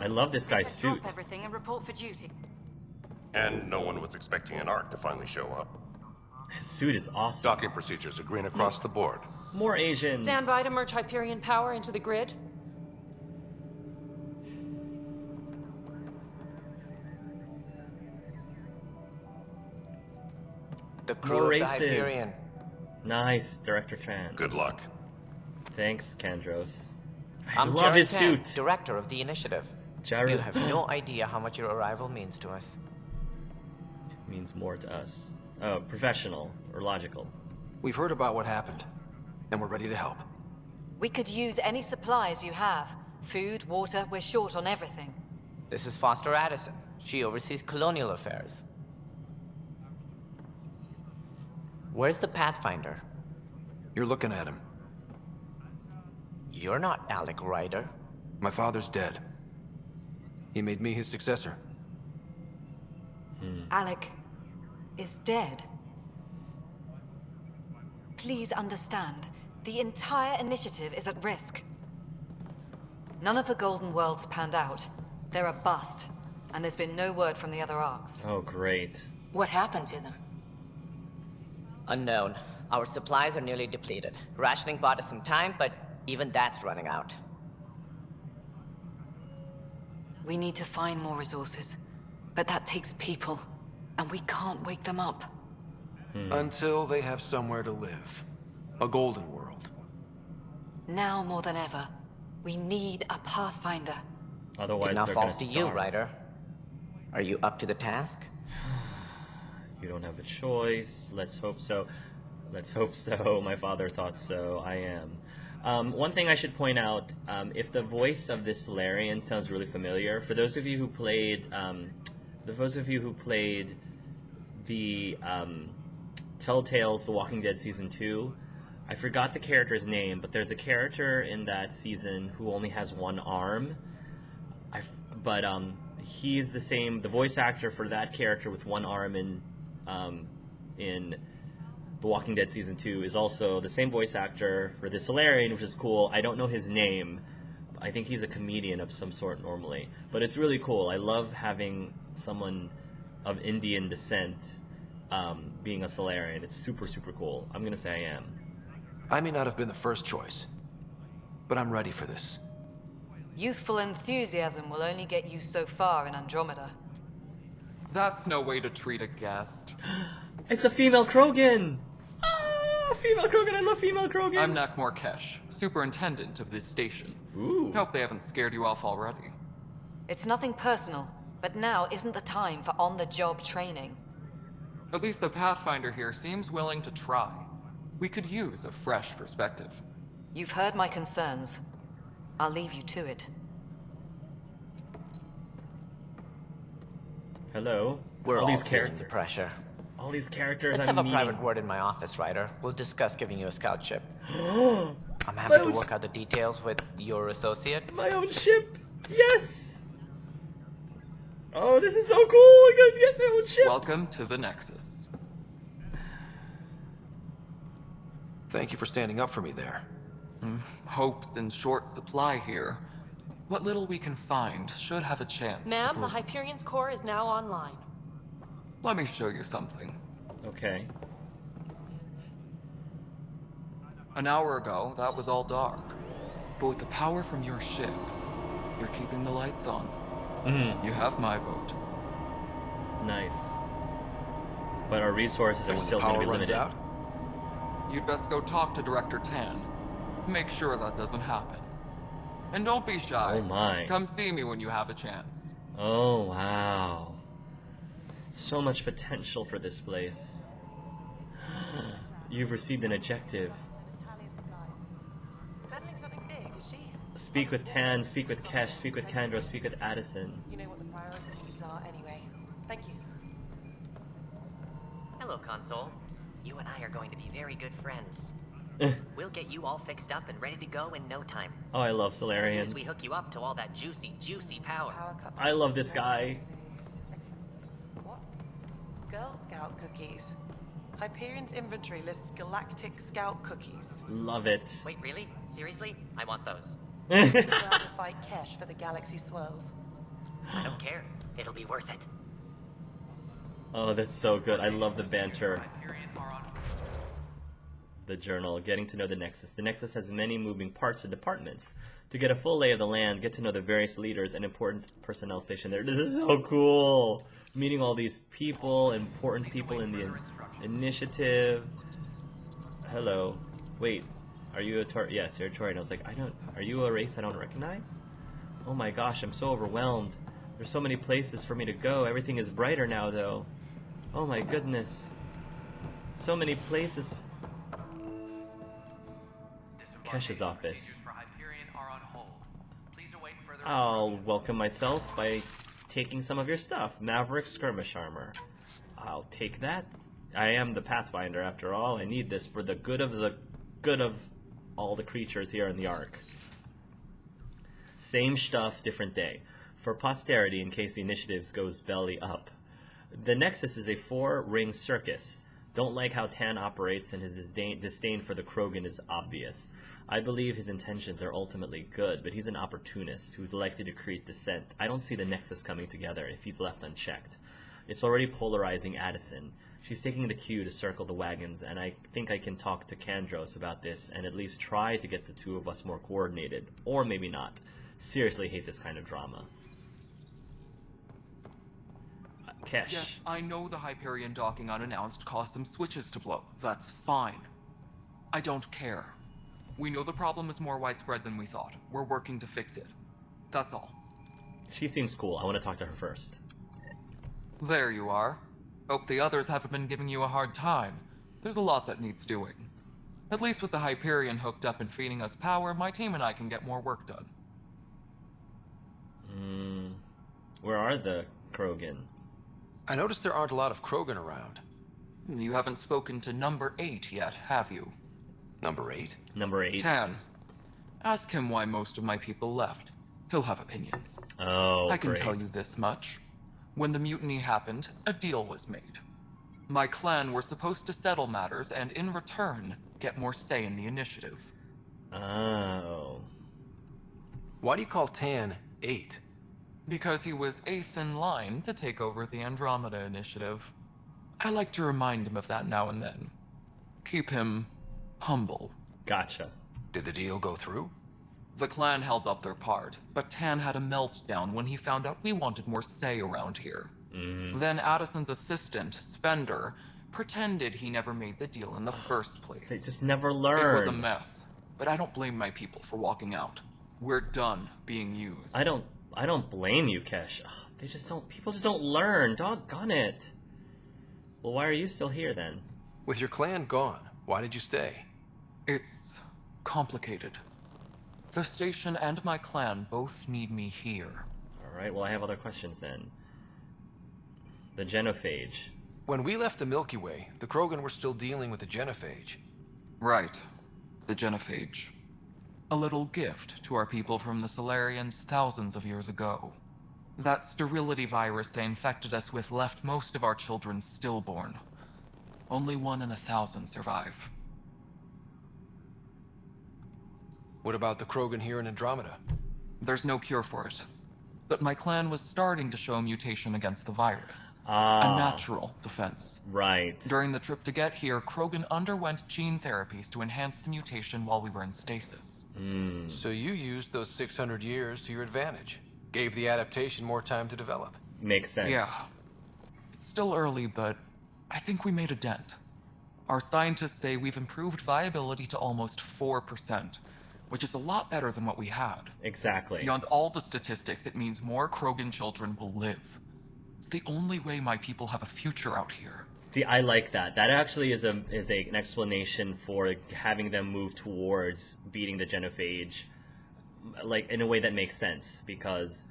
I love this guy's suit. Drop everything and report for duty. And no one was expecting an arc to finally show up. His suit is awesome. Docking procedures are green across the board. More Asians. Stand by to merge Hyperion power into the grid. The More crew of the races. Hyperion. Nice, Director Tran. Good luck. Thanks, Kandros. I I'm love Jared his Tan, suit. director of the initiative. Jared You have no idea how much your arrival means to us. means more to us. Oh, professional or logical. We've heard about what happened, and we're ready to help. We could use any supplies you have. Food, water, we're short on everything. This is Foster Addison. She oversees colonial affairs. Where's the Pathfinder? You're looking at him. You're not Alec Ryder. My father's dead. He made me his successor. Alec is dead. Please understand, the entire initiative is at risk. None of the Golden Worlds panned out. They're a bust, and there's been no word from the other arcs. Oh, great. What happened to them? Unknown. Our supplies are nearly depleted. Rationing bought us some time, but even that's running out. We need to find more resources, but that takes people, and we can't wake them up. Until they have somewhere to live. A golden world. Now more than ever, we need a Pathfinder. Otherwise, It now they're gonna falls to you, starve. Ryder. Are you up to the task? You don't have a choice. Let's hope so. Let's hope so. My father thought so. I am. One thing I should point out, if the voice of this Solarian sounds really familiar, for those of you who played, the Telltale's The Walking Dead Season 2, I forgot the character's name, but there's a character in that season who only has one arm. But he is the voice actor for that character with one arm in The Walking Dead Season 2 is also the same voice actor for the Solarian, which is cool. I don't know his name. I think he's a comedian of some sort normally. But it's really cool. I love having someone of Indian descent being a Solarian. It's super, super cool. I'm going to say I am. I may not have been the first choice, but I'm ready for this. Youthful enthusiasm will only get you so far in Andromeda. That's no way to treat a guest. It's a female Krogan! Ah, female Krogan! I love female Krogans! I'm Nakmor Kesh, superintendent of this station. Ooh. Hope they haven't scared you off already. It's nothing personal, but now isn't the time for on-the-job training. At least the Pathfinder here seems willing to try. We could use a fresh perspective. You've heard my concerns. I'll leave you to it. Hello. We're all these feeling characters. the pressure. All these characters Let's I'm have a meeting. private word in my office, Ryder. We'll discuss giving you a scout ship. My I'm happy to own- work out the details with your associate. My own ship! Yes! Oh, this is so cool! I gotta get my own ship! Welcome to the Nexus. Thank you for standing up for me there. Hope's in short supply here. What little we can find should have a chance to Ma'am, the prove- Hyperion's core is now online. Let me show you something. Okay. An hour ago, that was all dark. But with the power from your ship, you're keeping the lights on. You have my vote. Nice. But our resources are And when still the going to power be runs limited. out, You'd best go talk to Director Tan. Make sure that doesn't happen. And don't be shy. Oh my. Come see me when you have a chance. Oh, wow. So much potential for this place. You've received an objective. Handling something big, is she? Speak with Tan, speak with Kesh, speak with Kandros, speak with Addison. You know what the priorities are anyway. Thank you. Hello, Console. You and I are going to be very good friends. We'll get you all fixed up and ready to go in no time. Oh, I love As soon Solarians. as we hook you up to all that juicy, juicy power. I love this guy. What? Girl Scout cookies. Hyperion's inventory lists Galactic Scout cookies. Love it. Wait, really? Seriously? I want those. Well to fight Kesh for the galaxy swirls. I don't care. It'll be worth it. Oh, that's so good. I love the banter. The journal, getting to know the Nexus. The Nexus has many moving parts and departments. To get a full lay of the land, get to know the various leaders and important personnel stationed there. This is so cool! Meeting all these people, important people in the initiative. Hello. Wait, are you a Tor? Yes, you're a Torian. I was like, are you a race I don't recognize? Oh my gosh, I'm so overwhelmed. There's so many places for me to go. Everything is brighter now, though. Oh my goodness. So many places. Kesh's office. I'll welcome myself by taking some of your stuff. Maverick skirmish armor. I'll take that. I am the Pathfinder after all. I need this for the good of all the creatures here in the Ark. Same stuff, different day. For posterity, in case the initiatives goes belly up. The Nexus is a 4-ring circus. Don't like how Tan operates, and his disdain for the Krogan is obvious. I believe his intentions are ultimately good, but he's an opportunist who's likely to create dissent. I don't see the Nexus coming together if he's left unchecked. It's already polarizing Addison. She's taking the cue to circle the wagons, and I think I can talk to Kandros about this and at least try to get the two of us more coordinated. Or maybe not. Seriously hate this kind of drama. Kesh. Yes, I know the Hyperion docking unannounced caused some switches to blow. That's fine. I don't care. We know the problem is more widespread than we thought. We're working to fix it. That's all. She seems cool. I want to talk to her first. There you are. Hope the others haven't been giving you a hard time. There's a lot that needs doing. At least with the Hyperion hooked up and feeding us power, my team and I can get more work done. Where are the Krogan? I noticed there aren't a lot of Krogan around. You haven't spoken to number 8 yet, have you? Number 8? Number 8. Tan. Ask him why most of my people left. He'll have opinions. Oh, I can great. tell you this much. When the mutiny happened, a deal was made. My clan were supposed to settle matters and, in return, get more say in the initiative. Oh. Why do you call Tan 8? Because he was 8th in line to take over the Andromeda initiative. I like to remind him of that now and then. Keep him humble. Gotcha. Did the deal go through? The clan held up their part, but Tan had a meltdown when he found out we wanted more say around here. Then Addison's assistant, Spender, pretended he never made the deal in the first place. They just never learn. It was a mess, but I don't blame my people for walking out. We're done being used. I don't blame you, Kesh. Ugh, people just don't learn. Doggone it. Well, why are you still here then? With your clan gone, why did you stay? It's complicated. The station and my clan both need me here. Alright, well I have other questions then. The genophage. When we left the Milky Way, the Krogan were still dealing with the genophage. Right. The genophage. A little gift to our people from the Solarians thousands of years ago. That sterility virus they infected us with left most of our children stillborn. Only 1 in 1,000 survive. What about the Krogan here in Andromeda? There's no cure for it. But my clan was starting to show mutation against the virus. Ah. A natural defense. Right. During the trip to get here, Krogan underwent gene therapies to enhance the mutation while we were in stasis. So you used those 600 years to your advantage. Gave the adaptation more time to develop. Makes sense. Yeah. It's still early, but I think we made a dent. Our scientists say we've improved viability to almost 4%, which is a lot better than what we had. Exactly. Beyond all the statistics, it means more Krogan children will live. It's the only way my people have a future out here. I like that. That actually is an explanation for having them move towards beating the genophage, like in a way that makes sense. Because,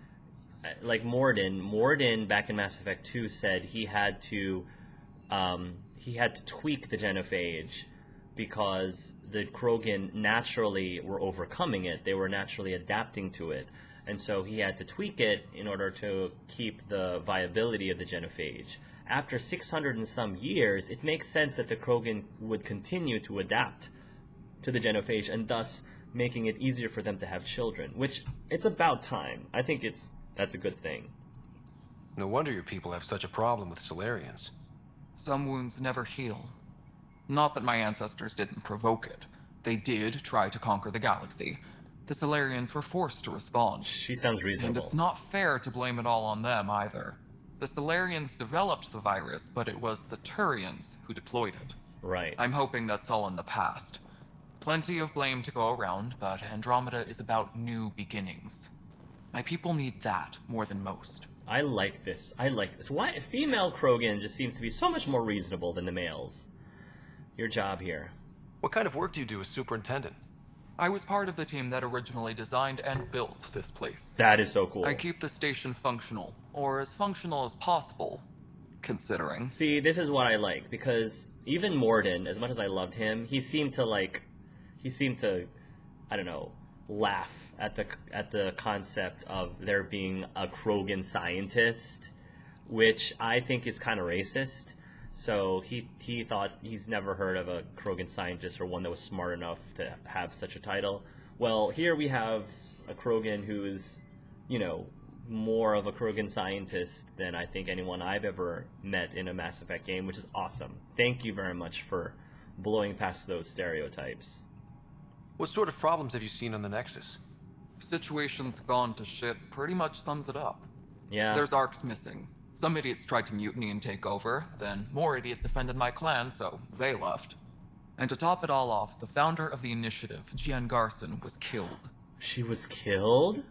like Morden back in Mass Effect 2 said he had to tweak the genophage because the Krogan naturally were overcoming it. They were naturally adapting to it. And so he had to tweak it in order to keep the viability of the genophage. After 600 and some years, it makes sense that the Krogan would continue to adapt to the genophage and thus making it easier for them to have children, which it's about time. I think that's a good thing. No wonder your people have such a problem with Solarians. Some wounds never heal. Not that my ancestors didn't provoke it. They did try to conquer the galaxy. The Solarians were forced to respond. She sounds And reasonable. it's not fair to blame it all on them either. The Solarians developed the virus, but it was the Turians who deployed it. Right. I'm hoping that's all in the past. Plenty of blame to go around, but Andromeda is about new beginnings. My people need that more than most. I like this. I like this. Why female Krogan just seems to be so much more reasonable than the males? Your job here. What kind of work do you do as superintendent? I was part of the team that originally designed and built this place. That is so cool. I keep the station functional, or as functional as possible, considering. See, this is what I like, because even Morden, as much as I loved him, he seemed to, I don't know, laugh at the concept of there being a Krogan scientist, which I think is kind of racist. So he thought he's never heard of a Krogan scientist or one that was smart enough to have such a title. Well, here we have a Krogan who is, you know, more of a Krogan scientist than I think anyone I've ever met in a Mass Effect game, which is awesome. Thank you very much for blowing past those stereotypes. What sort of problems have you seen on the Nexus? Situation's gone to shit pretty much sums it up. Yeah. There's arcs missing. Some idiots tried to mutiny and take over, then more idiots offended my clan, so they left. And to top it all off, the founder of the initiative, Jean Garson, was killed. She was killed?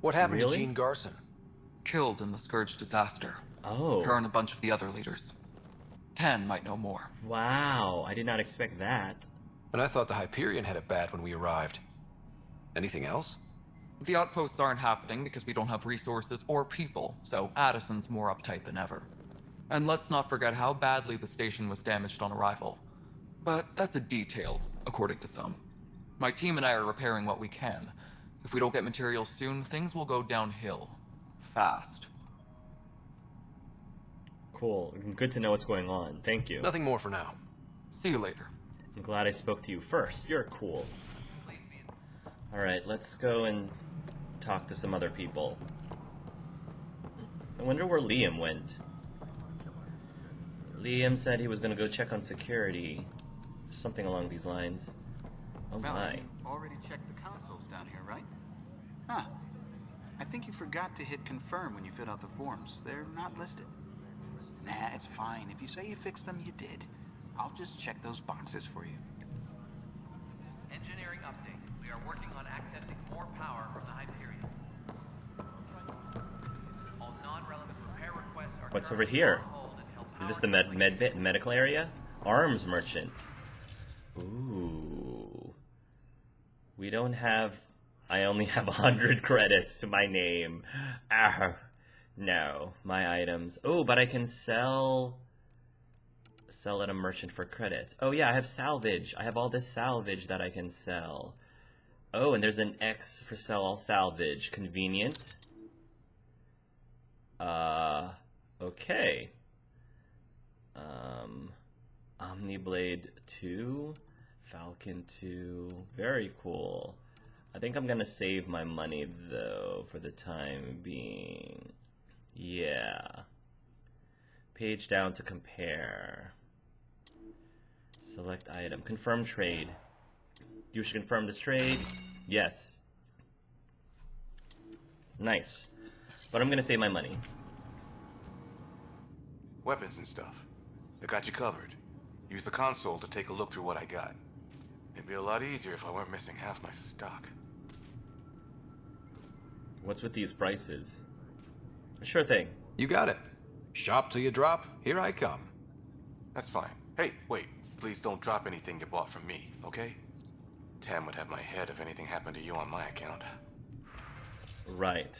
What happened Really? to Jean Garson? Killed in the Scourge disaster. Oh. Her and a bunch of the other leaders. 10 might know more. Wow, I did not expect that. And I thought the Hyperion had it bad when we arrived. Anything else? The outposts aren't happening because we don't have resources or people, so Addison's more uptight than ever. And let's not forget how badly the station was damaged on arrival. But that's a detail, according to some. My team and I are repairing what we can. If we don't get materials soon, things will go downhill. Fast. Cool. Good to know what's going on. Thank you. Nothing more for now. See you later. I'm glad I spoke to you first. You're cool. Alright, let's go and talk to some other people. I wonder where Liam went. Liam said he was going to go check on security. Something along these lines. Oh my. You already checked the consoles down here, right? Huh. I think you forgot to hit confirm when you filled out the forms. They're not listed. Nah, it's fine. If you say you fixed them, you did. I'll just check those boxes for you. Engineering update. We are working on accessing more power from the Hyperion. All non-relevant repair requests are What's over here? on hold until Is this power the medical area? Arms merchant. Ooh. We don't have... I only have 100 credits to my name. Ah, no, my items. Oh, but I can sell at a merchant for credits. Oh yeah, I have salvage. I have all this salvage that I can sell. Oh, and there's an X for sell all salvage. Convenient. Okay. Omniblade 2, Falcon 2, very cool. I think I'm gonna save my money though for the time being. Yeah. Page down to compare. Select item. Confirm trade. You should confirm this trade. Yes. Nice. But I'm gonna save my money. Weapons and stuff. I got you covered. Use the console to take a look through what I got. It'd be a lot easier if I weren't missing half my stock. What's with these prices? Sure thing. You got it. Shop till you drop. Here I come. That's fine. Hey, wait. Please don't drop anything you bought from me, okay? Tam would have my head if anything happened to you on my account. Right.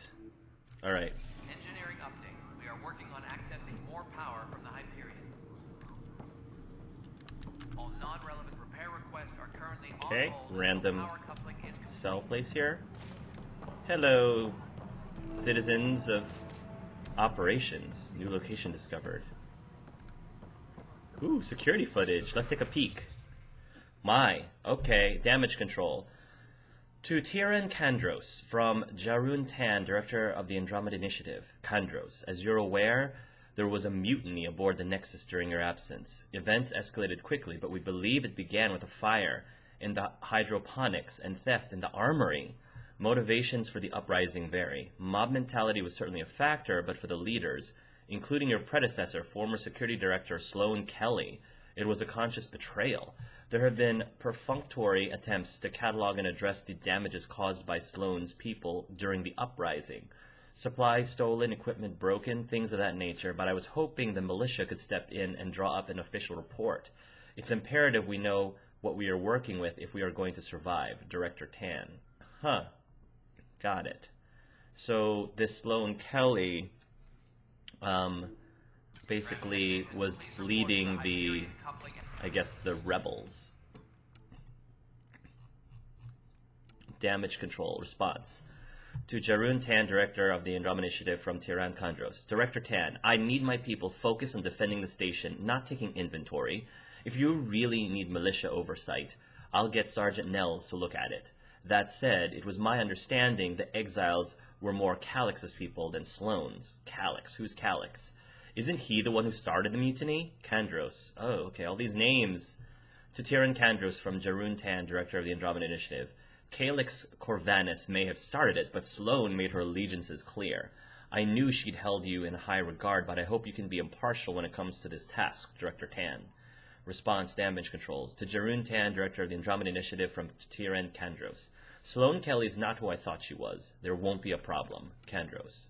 Alright. Engineering update. We are working on accessing more power from the Hyperion. All non-relevant repair requests are currently on Okay, hold. random Power coupling is complete. Sell place here. Hello, citizens of operations. New location discovered. Ooh, security footage. Let's take a peek. My, okay, damage control. To Tyrion Kandros, from Jarun Tan, Director of the Andromeda Initiative. Kandros, as you're aware, there was a mutiny aboard the Nexus during your absence. Events escalated quickly, but we believe it began with a fire in the hydroponics and theft in the armory. Motivations for the uprising vary. Mob mentality was certainly a factor, but for the leaders, including your predecessor, former Security Director Sloan Kelly, it was a conscious betrayal. There have been perfunctory attempts to catalog and address the damages caused by Sloan's people during the uprising. Supplies stolen, equipment broken, things of that nature, but I was hoping the militia could step in and draw up an official report. It's imperative we know what we are working with if we are going to survive. Director Tan. Huh. Got it. So this Sloan Kelly basically was leading the, I guess, the rebels. Damage control response. To Jarun Tan, Director of the Andromeda Initiative, from Tyrion Kandros. Director Tan, I need my people focused on defending the station, not taking inventory. If you really need militia oversight, I'll get Sergeant Nels to look at it. That said, it was my understanding the exiles were more Calix's people than Sloane's. Calix? Who's Calix? Isn't he the one who started the mutiny? Kandros. Oh, okay, all these names. To Tyrion Kandros, from Jarun Tan, Director of the Andromeda Initiative. Calix Corvanus may have started it, but Sloane made her allegiances clear. I knew she'd held you in high regard, but I hope you can be impartial when it comes to this task. Director Tan. Response damage controls. To Jarun Tan, Director of the Andromeda Initiative, from Tyrion Kandros. Sloane Kelly's not who I thought she was. There won't be a problem. Kandros.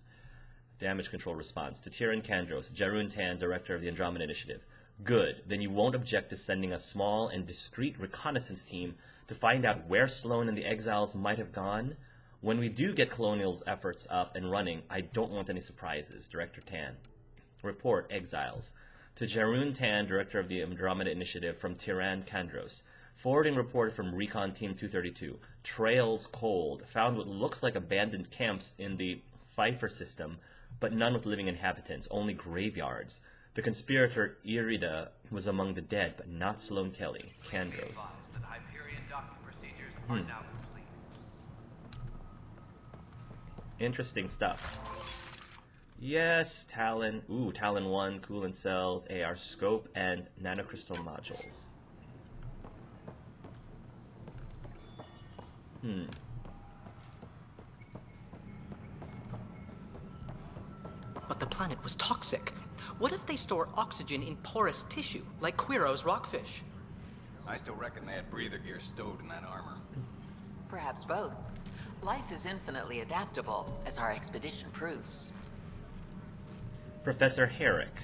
Damage control response. To Tyrion Kandros, Jarun Tan, Director of the Andromeda Initiative. Good. Then you won't object to sending a small and discreet reconnaissance team to find out where Sloane and the exiles might have gone? When we do get Colonial's efforts up and running, I don't want any surprises. Director Tan. Report, exiles. To Jarun Tan, Director of the Andromeda Initiative, from Tyrion Kandros. Forwarding report from Recon Team 232. Trails cold. Found what looks like abandoned camps in the Pfeiffer system, but none with living inhabitants, only graveyards. The conspirator Irida was among the dead, but not Sloane Kelly. Kandros. Interesting stuff. Yes, Talon. Ooh, Talon 1, coolant cells, AR scope, and nanocrystal modules. But the planet was toxic. What if they store oxygen in porous tissue, like Quiro's rockfish? I still reckon they had breather gear stowed in that armor. Perhaps both. Life is infinitely adaptable, as our expedition proves. Professor Herrick.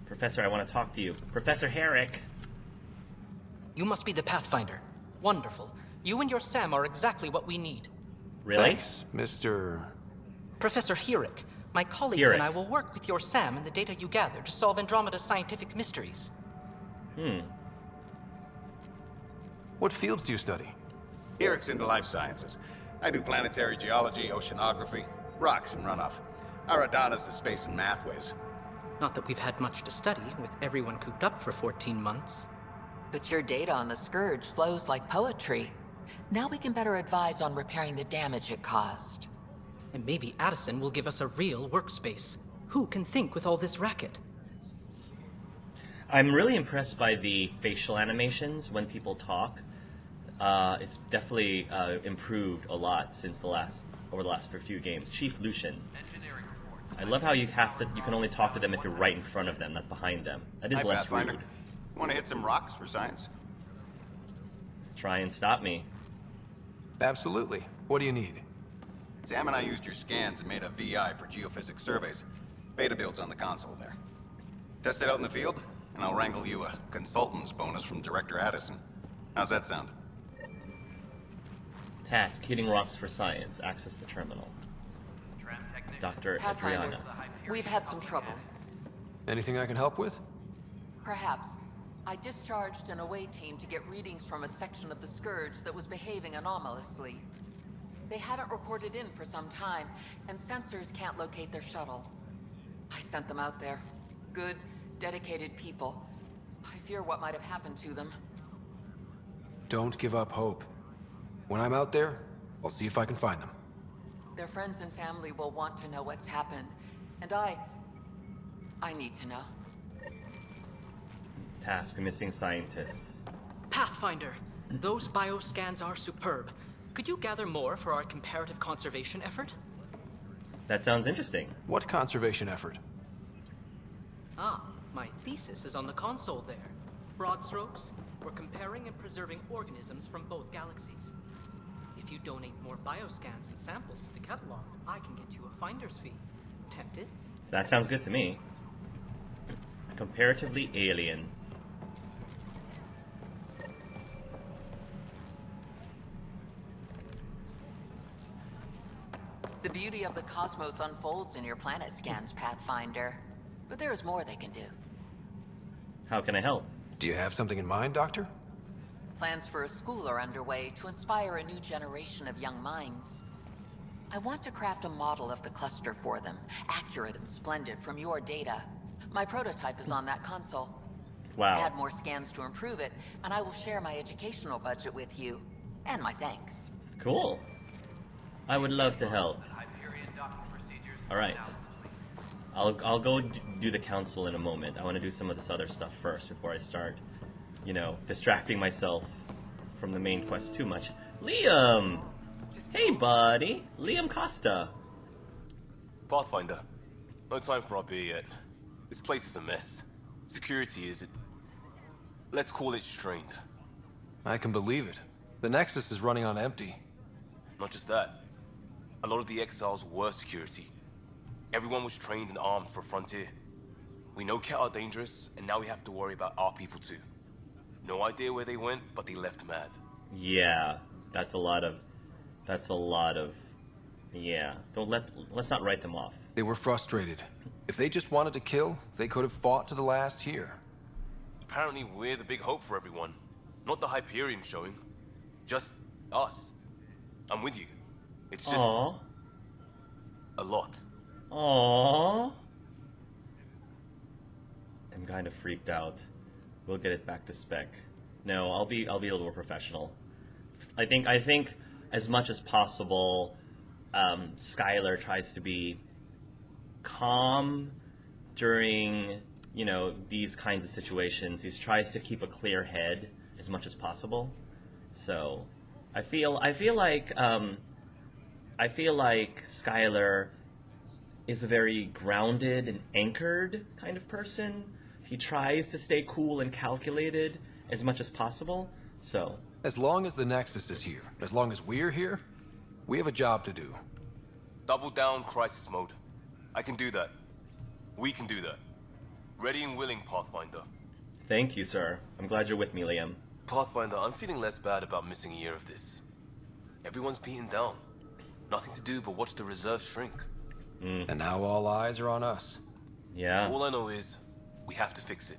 Professor, I want to talk to you. Professor Herrick! You must be the Pathfinder. Wonderful. You and your Sam are exactly what we need. Really? Thanks, Mr. Professor Herrick. My colleagues Herrick. and I will work with your Sam and the data you gather to solve Andromeda's scientific mysteries. What fields do you study? Eric's into life sciences. I do planetary geology, oceanography, rocks and runoff. Aradana's the space and math whiz. Not that we've had much to study, with everyone cooped up for 14 months. But your data on the Scourge flows like poetry. Now we can better advise on repairing the damage it caused. And maybe Addison will give us a real workspace. Who can think with all this racket? I'm really impressed by the facial animations when people talk. It's definitely improved a lot since over the last few games. Chief Lucian. I love how you can only talk to them if you're right in front of them, not behind them. That is Hi, less Pathfinder. rude. Want to hit some rocks for science? Try and stop me. Absolutely. What do you need? Sam and I used your scans and made a VI for geophysics surveys. Beta builds on the console there. Test it out in the field, and I'll wrangle you a consultant's bonus from Director Addison. How's that sound? Task, hitting rocks for science. Access the terminal. Dr. Pathfinder, Adriana. we've had some trouble. Anything I can help with? Perhaps. I discharged an away team to get readings from a section of the Scourge that was behaving anomalously. They haven't reported in for some time, and sensors can't locate their shuttle. I sent them out there. Good, dedicated people. I fear what might have happened to them. Don't give up hope. When I'm out there, I'll see if I can find them. Their friends and family will want to know what's happened. And I need to know. Task missing scientists. Pathfinder, those bioscans are superb. Could you gather more for our comparative conservation effort? That sounds interesting. What conservation effort? Ah, my thesis is on the console there. Broad strokes, we're comparing and preserving organisms from both galaxies. If you donate more bioscans and samples to the catalog, I can get you a finder's fee. Tempted? That sounds good to me. Comparatively alien. The beauty of the cosmos unfolds in your planet scans, Pathfinder. But there is more they can do. How can I help? Do you have something in mind, Doctor? Plans for a school are underway to inspire a new generation of young minds. I want to craft a model of the cluster for them, accurate and splendid from your data. My prototype is on that console. Wow. Add more scans to improve it, and I will share my educational budget with you. And my thanks. Cool. I would love to help. Alright. I'll go do the council in a moment. I want to do some of this other stuff first before I start, you know, distracting myself from the main quest too much. Liam! Hey, buddy. Liam Costa. Pathfinder. No time for our beer yet. This place is a mess. Security is... let's call it strained. I can believe it. The Nexus is running on empty. Not just that. A lot of the exiles were security. Everyone was trained and armed for Frontier. We know Kett are dangerous, and now we have to worry about our people too. No idea where they went, but they left mad. Yeah, that's a lot of... Yeah, let's not write them off. They were frustrated. If they just wanted to kill, they could have fought to the last here. Apparently we're the big hope for everyone. Not the Hyperion showing. Just us. I'm with you. It's just... Aww. a lot. Aww. I'm kind of freaked out. We'll get it back to spec. No, I'll be a little professional. I think as much as possible, Skyler tries to be calm during, you know, these kinds of situations. He tries to keep a clear head as much as possible. So, I feel like Skyler is a very grounded and anchored kind of person. He tries to stay cool and calculated as much as possible. So, as long as the Nexus is here, as long as we're here, we have a job to do. Double down crisis mode. I can do that. We can do that. Ready and willing, Pathfinder. Thank you, sir. I'm glad you're with me, Liam. Pathfinder, I'm feeling less bad about missing a year of this. Everyone's beaten down. Nothing to do but watch the reserve shrink. And now all eyes are on us. Yeah. All I know is, we have to fix it.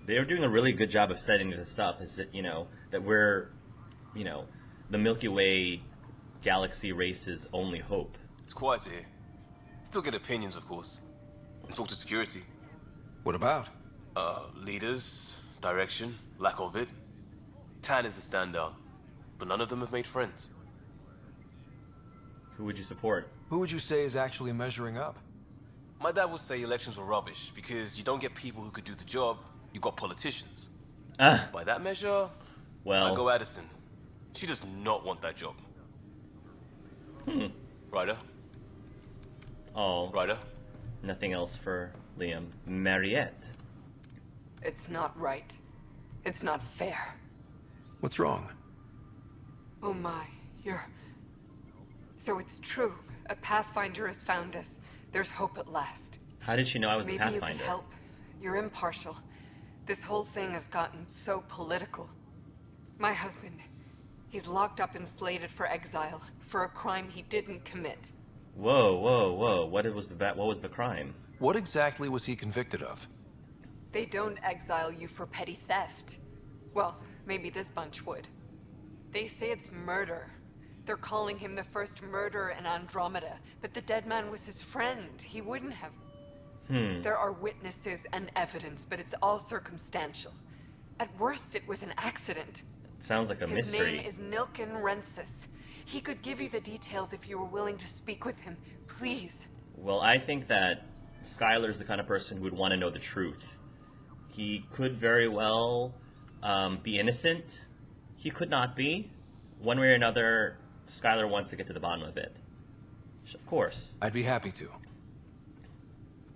They're doing a really good job of setting this up, is that, you know, that we're, you know, the Milky Way galaxy race's only hope. It's quiet here. Still get opinions, of course. And talk to security. What about? Leaders, direction, lack of it. Tan is the standout, but none of them have made friends. Who would you support? Who would you say is actually measuring up? My dad would say elections were rubbish, because you don't get people who could do the job, you got politicians. By that measure, well, I go Addison. She does not want that job. Ryder? Oh. Ryder? Nothing else for Liam. Mariette. It's not right. It's not fair. What's wrong? Oh my, So it's true. A Pathfinder has found us. There's hope at last. How did she know I was a Maybe Pathfinder? you could help. You're impartial. This whole thing has gotten so political. My husband, he's locked up and slated for exile for a crime he didn't commit. Whoa, whoa, whoa. What was the crime? What exactly was he convicted of? They don't exile you for petty theft. Well, maybe this bunch would. They say it's murder. They're calling him the first murderer in Andromeda, but the dead man was his friend. He wouldn't have. There are witnesses and evidence, but it's all circumstantial. At worst, it was an accident. Sounds like a His mystery. name is Nilken Rensis. He could give you the details if you were willing to speak with him. Please. Well, I think that Skyler's the kind of person who would want to know the truth. He could very well be innocent. He could not be. One way or another, Skyler wants to get to the bottom of it. Of course. I'd be happy to.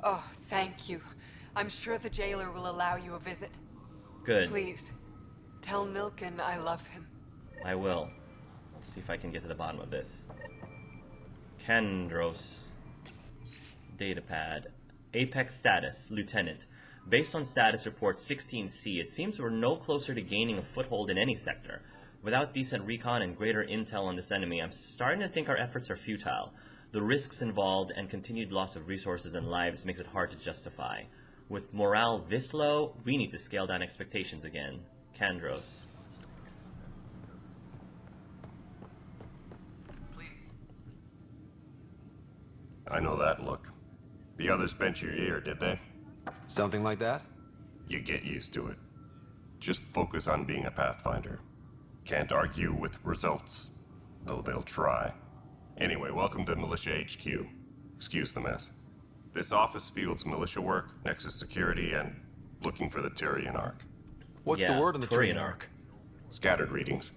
Oh, thank you. I'm sure the jailer will allow you a visit. Good. Please, tell Nilken I love him. I will. Let's see if I can get to the bottom of this. Kandros. Datapad. Apex status, Lieutenant. Based on status report 16C, it seems we're no closer to gaining a foothold in any sector. Without decent recon and greater intel on this enemy, I'm starting to think our efforts are futile. The risks involved and continued loss of resources and lives makes it hard to justify. With morale this low, we need to scale down expectations again. Kandros. I know that look. The others bent your ear, did they? Something like that? You get used to it. Just focus on being a Pathfinder. Can't argue with results, though they'll try. Anyway, welcome to Militia HQ. Excuse the mess. This office fields militia work, Nexus security, and looking for the Turian Ark. What's the word on the Turian Ark? Scattered readings.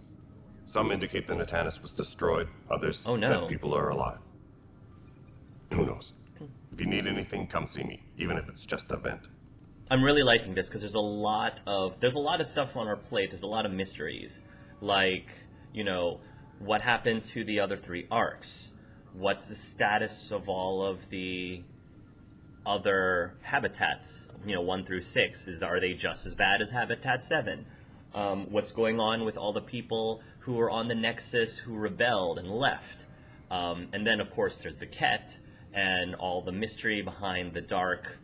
Some indicate the Natanus was destroyed, others that people are alive. Who knows? If you need anything, come see me, even if it's just a vent. I'm really liking this because there's a lot of stuff on our plate. There's a lot of mysteries, like, you know, what happened to the other 3 arcs? What's the status of all of the other habitats? You know, 1 through 6. Are they just as bad as Habitat 7? What's going on with all the people who were on the Nexus who rebelled and left? And then, of course, there's the Kett and all the mystery behind the dark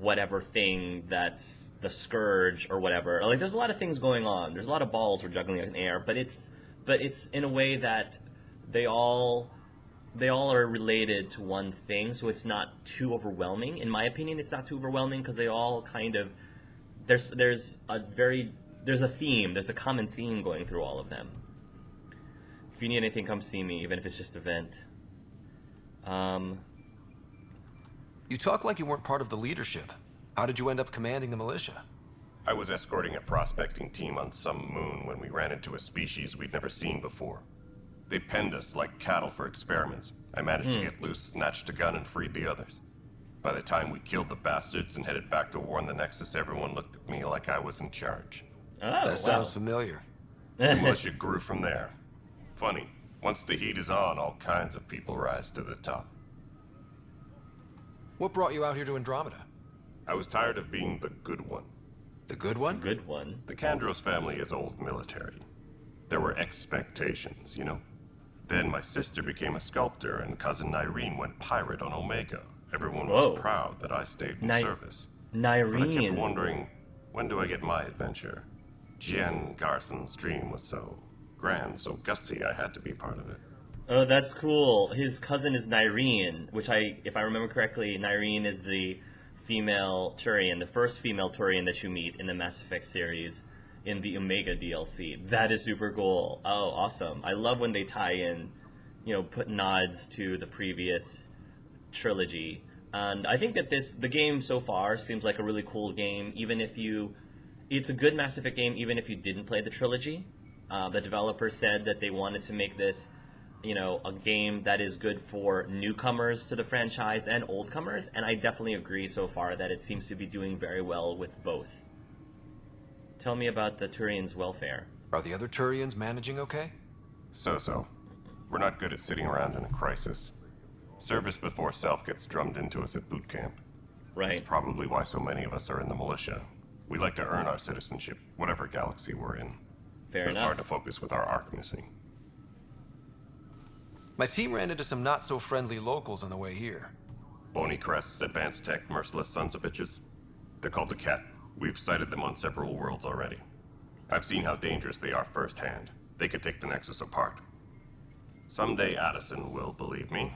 whatever thing that's the Scourge or whatever. Like, there's a lot of things going on. There's a lot of balls we're juggling in the air, but it's in a way that they all are related to one thing, so it's not too overwhelming. In my opinion, it's not too overwhelming because they all kind of there's a theme, there's a common theme going through all of them. If you need anything, come see me, even if it's just a vent. You talk like you weren't part of the leadership. How did you end up commanding the militia? I was escorting a prospecting team on some moon when we ran into a species we'd never seen before. They penned us like cattle for experiments. I managed to get loose, snatched a gun, and freed the others. By the time we killed the bastards and headed back to warn the Nexus, everyone looked at me like I was in charge. Oh, that sounds familiar. The militia grew from there. Funny, once the heat is on, all kinds of people rise to the top. What brought you out here to Andromeda? I was tired of being the good one. The good one? Good one. The Kandros family is old military. There were expectations, you know? Then my sister became a sculptor and cousin Irene went pirate on Omega. Everyone was proud that I stayed in service. Nyrene. But I kept wondering, when do I get my adventure? Jen Garson's dream was so grand, so gutsy, I had to be part of it. Oh, that's cool. His cousin is Nyrene, which if I remember correctly, Nyrene is the female Turian, the first female Turian that you meet in the Mass Effect series in the Omega DLC. That is super cool. Oh, awesome. I love when they tie in, you know, put nods to the previous trilogy. And I think that the game so far seems like a really cool game, it's a good Mass Effect game even if you didn't play the trilogy. The developers said that they wanted to make this, you know, a game that is good for newcomers to the franchise and oldcomers, and I definitely agree so far that it seems to be doing very well with both. Tell me about the Turians' welfare. Are the other Turians managing okay? So. We're not good at sitting around in a crisis. Service before self gets drummed into us at boot camp. Right. It's probably why so many of us are in the militia. We like to earn our citizenship, whatever galaxy we're in. Fair enough. It's hard to focus with our arc missing. My team ran into some not-so-friendly locals on the way here. Bony crests, advanced tech, merciless sons of bitches. They're called the Kett. We've sighted them on several worlds already. I've seen how dangerous they are firsthand. They could take the Nexus apart. Someday Addison will believe me.